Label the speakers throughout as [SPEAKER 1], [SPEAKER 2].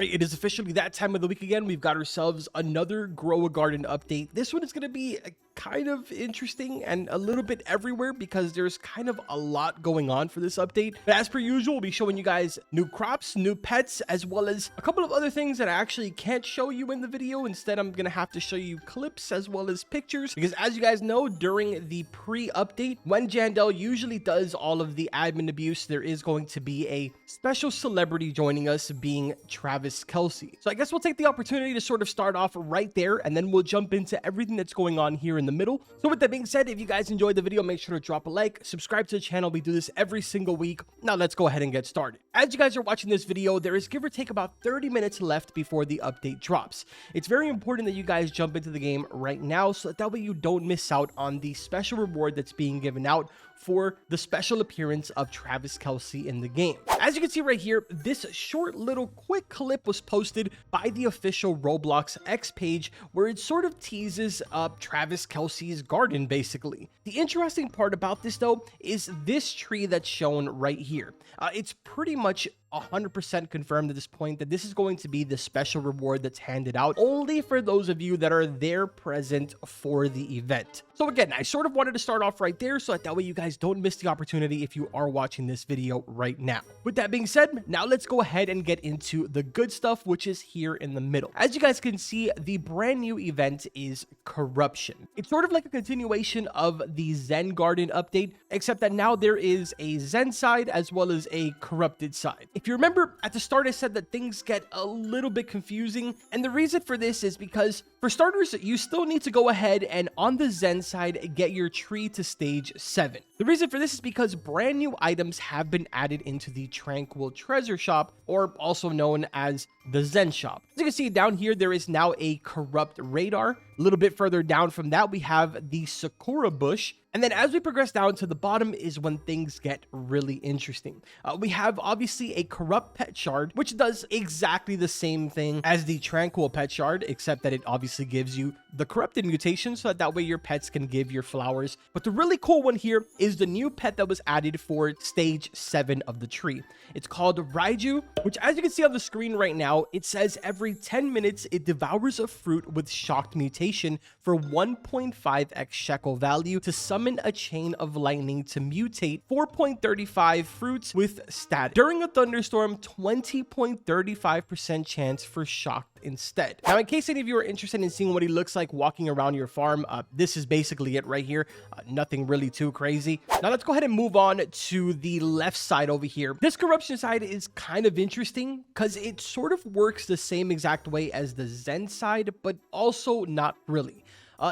[SPEAKER 1] right, it is officially that time of the week again. We've got ourselves another Grow a Garden update. This one is going to be kind of interesting and a little bit everywhere because there's kind of a lot going on for this update. But as per usual, we'll be showing you guys new crops, new pets, as well as a couple of other things that I actually can't show you in the video. Instead, I'm going to have to show you clips as well as pictures because as you guys know, during the pre-update, when Jandel usually does all of the admin abuse, there is going to be a special celebrity joining us, being Travis Kelce. So I guess we'll take the opportunity to sort of start off right there, and then we'll jump into everything that's going on here in the middle. So with that being said, if you guys enjoyed the video, make sure to drop a like, subscribe to the channel. We do this every single week. Now let's go ahead and get started. As you guys are watching this video, there is give or take about 30 minutes left before the update drops. It's very important that you guys jump into the game right now so that way you don't miss out on the special reward that's being given out for the special appearance of Travis Kelce in the game. As you can see right here, this short little quick clip was posted by the official Roblox X page where it sort of teases up Travis Kelce's garden basically. The interesting part about this though is this tree that's shown right here. It's pretty much 100% confirmed at this point that this is going to be the special reward that's handed out only for those of you that are there present for the event. So again, I sort of wanted to start off right there so that way you guys don't miss the opportunity if you are watching this video right now. With that being said, now let's go ahead and get into the good stuff, which is here in the middle. As you guys can see, the brand new event is Corruption. It's sort of like a continuation of the Zen Garden update, except that now there is a Zen side as well as a corrupted side. If you remember, at the start I said that things get a little bit confusing, and the reason for this is because, for starters, you still need to go ahead and on the Zen side get your tree to stage 7. The reason for this is because brand new items have been added into the Tranquil Treasure Shop, or also known as the Zen Shop. As you can see down here, there is now a Corrupt Radar. A little bit further down from that, we have the Sakura Bush. And then as we progress down to the bottom is when things get really interesting. We have obviously a Corrupt Pet Shard, which does exactly the same thing as the Tranquil Pet Shard, except that it obviously gives you the corrupted mutation so that way your pets can give your flowers. But the really cool one here is the new pet that was added for stage 7 of the tree. It's called Raiju, which as you can see on the screen right now, it says every 10 minutes it devours a fruit with shocked mutation for 1.5x shekel value to summon a chain of lightning to mutate 4.35 fruits with static. During a thunderstorm, 20.35% chance for shocked instead. Now, in case any of you are interested in seeing what he looks like walking around your farm, this is basically it right here. Nothing really too crazy. Now let's go ahead and move on to the left side over here. This corruption side is kind of interesting because it sort of works the same exact way as the Zen side, but also not really.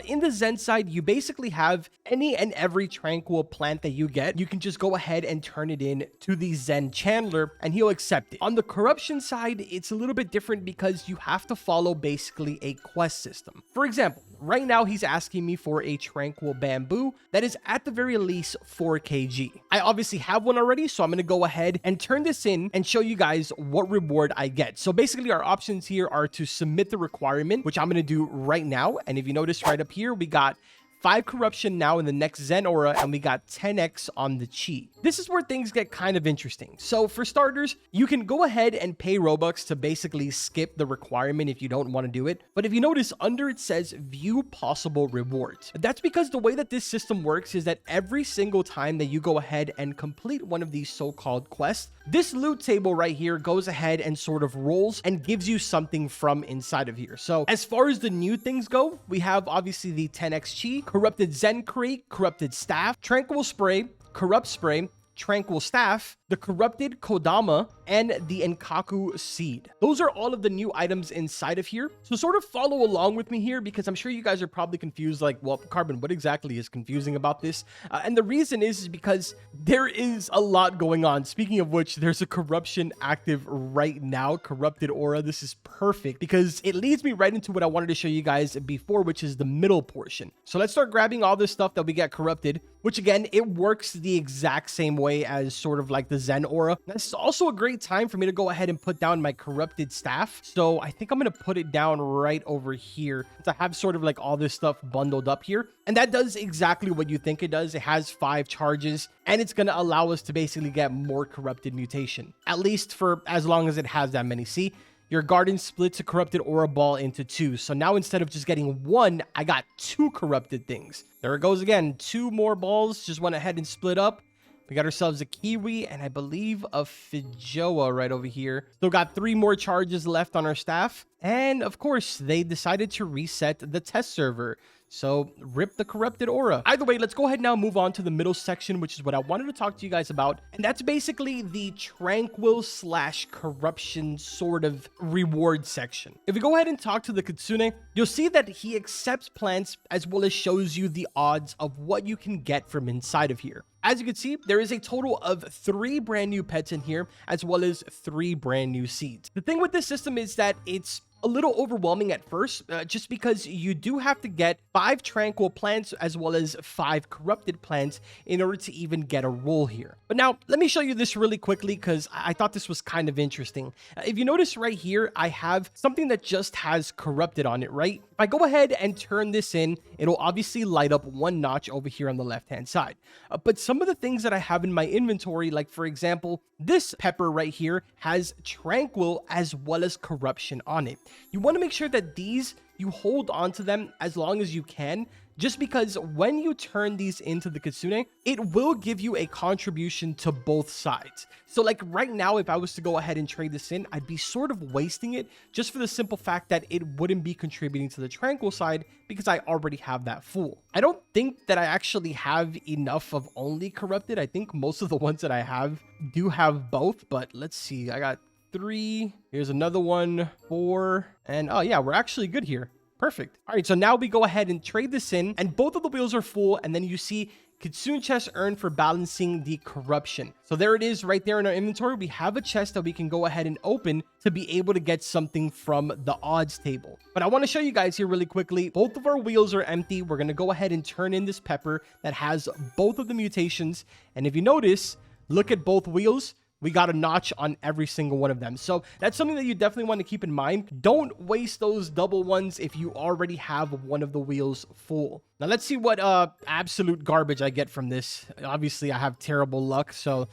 [SPEAKER 1] In the Zen side, you basically have any and every Tranquil plant that you get. You can just go ahead and turn it in to the Zen Chandler and he'll accept it. On the corruption side, it's a little bit different because you have to follow basically a quest system. For example, right now he's asking me for a Tranquil Bamboo that is at the very least 4 kg. I obviously have one already, so I'm going to go ahead and turn this in and show you guys what reward I get. So basically our options here are to submit the requirement, which I'm going to do right now. And if you notice right up here, we got 5 corruption now in the next Zen Aura, and we got 10x on the chi. This is where things get kind of interesting. So for starters, you can go ahead and pay Robux to basically skip the requirement if you don't want to do it. But if you notice under it says view possible rewards. That's because the way that this system works is that every single time that you go ahead and complete one of these so-called quests, this loot table right here goes ahead and sort of rolls and gives you something from inside of here. So as far as the new things go, we have obviously the 10x chi, Corrupted Zen Crate, Corrupted Staff, Tranquil Spray, Corrupt Spray, Tranquil Staff, the Corrupted Kodama, and the Enkaku Seed. Those are all of the new items inside of here. So sort of follow along with me here because I'm sure you guys are probably confused like, well, Carbon, what exactly is confusing about this? And the reason is because there is a lot going on. Speaking of which, there's a corruption active right now, Corrupted Aura. This is perfect because it leads me right into what I wanted to show you guys before, which is the middle portion. So let's start grabbing all this stuff that we get corrupted, which again, it works the exact same way as sort of like the Zen Aura. This is also a great time for me to go ahead and put down my Corrupted Staff. So I think I'm going to put it down right over here to have sort of like all this stuff bundled up here. And that does exactly what you think it does. It has 5 charges and it's going to allow us to basically get more Corrupted Mutation, at least for as long as it has that many. See, your garden splits a corrupted aura ball into two. So now instead of just getting one, I got two corrupted things. There it goes again. Two more balls just went ahead and split up. We got ourselves a Kiwi and I believe a Fijoa right over here. Still got 3 more charges left on our staff. And of course, they decided to reset the test server. So rip the corrupted aura. Either way, let's go ahead now move on to the middle section, which is what I wanted to talk to you guys about. And that's basically the tranquil / corruption sort of reward section. If we go ahead and talk to the Kitsune, you'll see that he accepts plants as well as shows you the odds of what you can get from inside of here. As you can see, there is a total of 3 brand new pets in here, as well as 3 brand new seeds. The thing with this system is that it's a little overwhelming at first, just because you do have to get 5 tranquil plants as well as 5 corrupted plants in order to even get a roll here. But now let me show you this really quickly because I thought this was kind of interesting. If you notice right here, I have something that just has corrupted on it, right? If I go ahead and turn this in, it'll obviously light up 1 notch over here on the left-hand side. But some of the things that I have in my inventory, like for example, this pepper right here has tranquil as well as corruption on it. You want to make sure that these, you hold on to them as long as you can, just because when you turn these into the Kitsune, it will give you a contribution to both sides. So like right now, if I was to go ahead and trade this in, I'd be sort of wasting it just for the simple fact that it wouldn't be contributing to the tranquil side because I already have that full. I don't think that I actually have enough of only corrupted. I think most of the ones that I have do have both, but let's see. I got 3, here's another one, 4, and oh yeah, we're actually good here. Perfect. All right, so now we go ahead and trade this in, and both of the wheels are full, and then you see Kitsune chest earned for balancing the corruption. So there it is right there in our inventory. We have a chest that we can go ahead and open to be able to get something from the odds table. But I want to show you guys here really quickly. Both of our wheels are empty. We're going to go ahead and turn in this pepper that has both of the mutations. And if you notice, look at both wheels. We got a notch on every single one of them. So that's something that you definitely want to keep in mind. Don't waste those double ones if you already have one of the wheels full. Now let's see what absolute garbage I get from this. Obviously, I have terrible luck. So,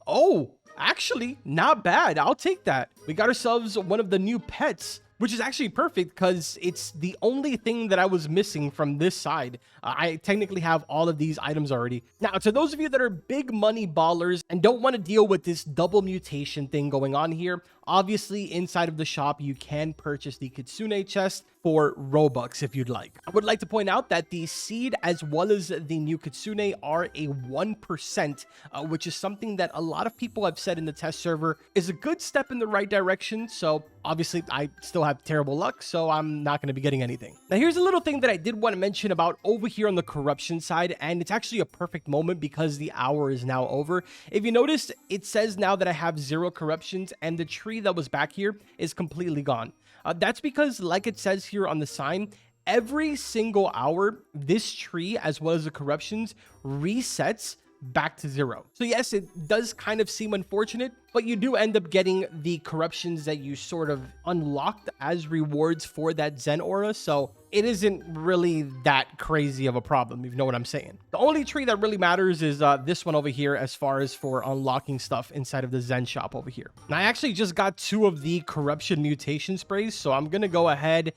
[SPEAKER 1] oh, actually, not bad. I'll take that. We got ourselves one of the new pets, which is actually perfect because it's the only thing that I was missing from this side. I technically have all of these items already. Now, to those of you that are big money ballers and don't want to deal with this double mutation thing going on here, obviously inside of the shop, you can purchase the Kitsune chest for Robux if you'd like. I would like to point out that the seed as well as the new Kitsune are a 1%, which is something that a lot of people have said in the test server is a good step in the right direction. So obviously I still have terrible luck, so I'm not going to be getting anything. Now here's a little thing that I did want to mention about over here on the corruption side, and it's actually a perfect moment because the hour is now over. If you notice, it says now that I have 0 corruptions and the tree that was back here is completely gone. That's because, like it says here on the sign, every single hour, this tree, as well as the corruptions, resets back to 0. So yes, it does kind of seem unfortunate, but you do end up getting the corruptions that you sort of unlocked as rewards for that Zen aura. So it isn't really that crazy of a problem, if you know what I'm saying. The only tree that really matters is this one over here as far as for unlocking stuff inside of the Zen shop over here. And I actually just got 2 of the corruption mutation sprays, so I'm going to go ahead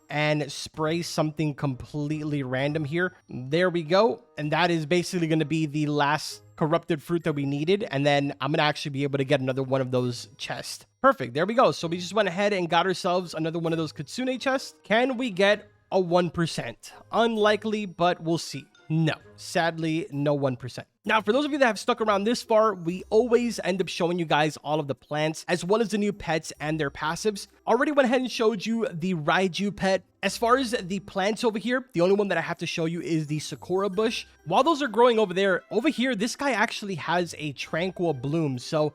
[SPEAKER 1] and spray something completely random here. There we go. And that is basically going to be the last corrupted fruit that we needed. And then I'm going to actually be able to get another one of those chests. Perfect. There we go. So we just went ahead and got ourselves another one of those Kitsune chests. Can we get a 1%? Unlikely, but we'll see. No, sadly, no 1%. Now, for those of you that have stuck around this far, we always end up showing you guys all of the plants, as well as the new pets and their passives. Already went ahead and showed you the Raiju pet. As far as the plants over here, the only one that I have to show you is the Sakura bush. While those are growing over there, over here, this guy actually has a tranquil bloom. So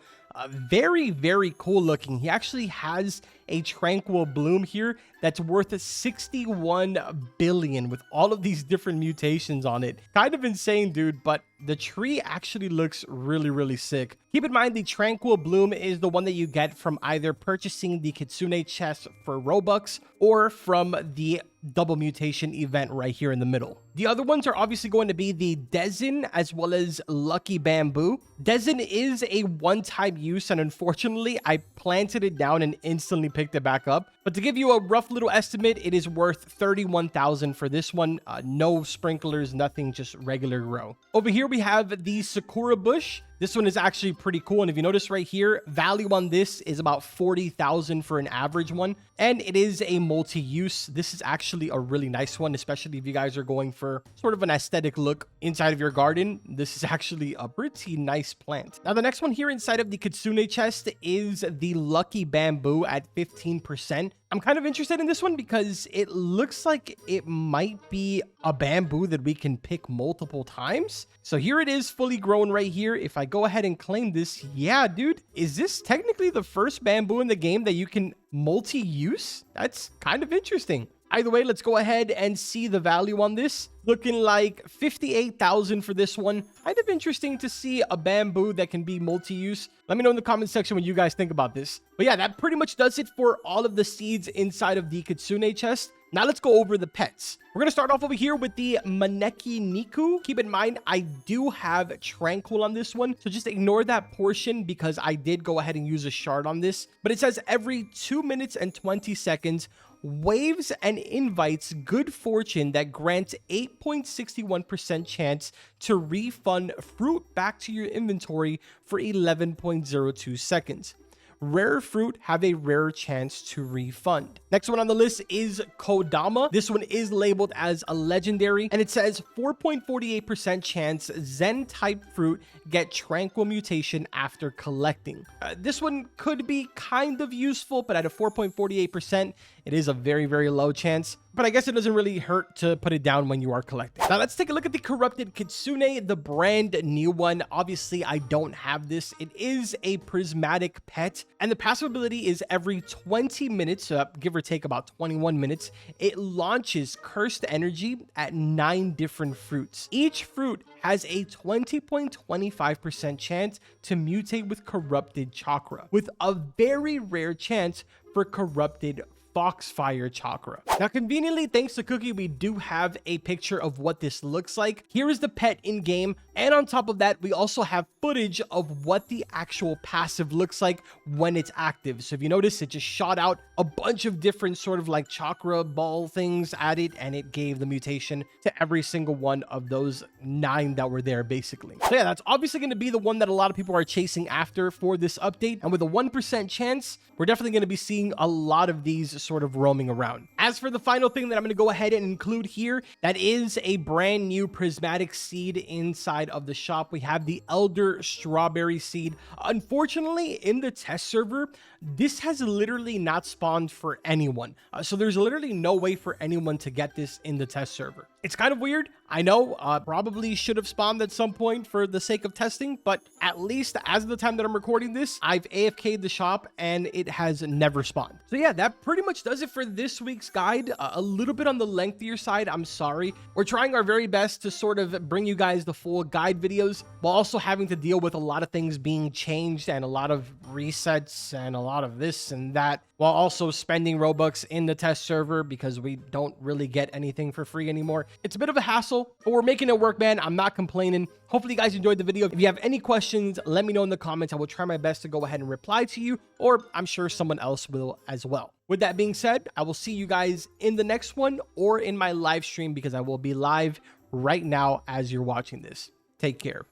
[SPEAKER 1] very, very cool looking. He actually has a tranquil bloom here that's worth 61 billion with all of these different mutations on it. Kind of insane, dude, but the tree actually looks really, really sick. Keep in mind, the tranquil bloom is the one that you get from either purchasing the Kitsune chest for Robux or from the double mutation event right here in the middle. The other ones are obviously going to be the Dezen as well as Lucky Bamboo. Dezen is a one-time use, and unfortunately, I planted it down and instantly picked it back up. But to give you a rough little estimate, it is worth 31,000 for this one. No sprinklers, nothing, just regular grow. Over here, we have the Sakura bush. This one is actually pretty cool. And if you notice right here, value on this is about 40,000 for an average one. And it is a multi-use. This is actually a really nice one, especially if you guys are going for sort of an aesthetic look inside of your garden. This is actually a pretty nice plant. Now, the next one here inside of the Kitsune chest is the Lucky Bamboo at 15%. I'm kind of interested in this one because it looks like it might be a bamboo that we can pick multiple times. So here it is fully grown right here. If I go ahead and claim this, yeah, dude, is this technically the first bamboo in the game that you can multi-use? That's kind of interesting. Either way, let's go ahead and see the value on this. Looking like 58,000 for this one. Kind of interesting to see a bamboo that can be multi-use. Let me know in the comment section what you guys think about this. But yeah, that pretty much does it for all of the seeds inside of the Kitsune chest. Now let's go over the pets. We're going to start off over here with the Maneki Niku. Keep in mind, I do have Tranquil on this one, so just ignore that portion because I did go ahead and use a shard on this. But it says every 2 minutes and 20 seconds, waves and invites good fortune that grants 8.61% chance to refund fruit back to your inventory for 11.02 seconds. Rare fruit have a rare chance to refund. Next one on the list is Kodama. This one is labeled as a legendary, and it says 4.48% chance Zen type fruit get tranquil mutation after collecting. This one could be kind of useful, but at a 4.48%, it is a very, very low chance. But I guess it doesn't really hurt to put it down when you are collecting. Now let's take a look at the corrupted Kitsune, the brand new one. Obviously, I don't have this. It is a prismatic pet, and the passive ability is every 20 minutes, give or take about 21 minutes, it launches cursed energy at 9 different fruits. Each fruit has a 20.25% chance to mutate with corrupted chakra, with a very rare chance for corrupted Foxfire chakra. Now, conveniently, thanks to Cookie, we do have a picture of what this looks like. Here is the pet in game, and on top of that, we also have footage of what the actual passive looks like when it's active. So if you notice, it just shot out a bunch of different sort of like chakra ball things at it, and it gave the mutation to every single one of those 9 that were there, basically. So yeah, that's obviously going to be the one that a lot of people are chasing after for this update, and with a 1% chance, we're definitely going to be seeing a lot of these sort of roaming around. As for the final thing that I'm going to go ahead and include here, that is a brand new prismatic seed inside of the shop. We have the Elder Strawberry seed. Unfortunately, in the test server, this has literally not spawned for anyone. So there's literally no way for anyone to get this in the test server. It's kind of weird. I know, probably should have spawned at some point for the sake of testing, but at least as of the time that I'm recording this, I've AFK'd the shop and it has never spawned. So yeah, that pretty much does it for this week's guide. A little bit on the lengthier side, I'm sorry. We're trying our very best to sort of bring you guys the full guide videos while also having to deal with a lot of things being changed and a lot of resets and a lot of this and that, while also spending Robux in the test server because we don't really get anything for free anymore. It's a bit of a hassle, but we're making it work, man. I'm not complaining. Hopefully you guys enjoyed the video. If you have any questions, let me know in the comments. I will try my best to go ahead and reply to you, or I'm sure someone else will as well. With that being said, I will see you guys in the next one or in my live stream because I will be live right now as you're watching this. Take care.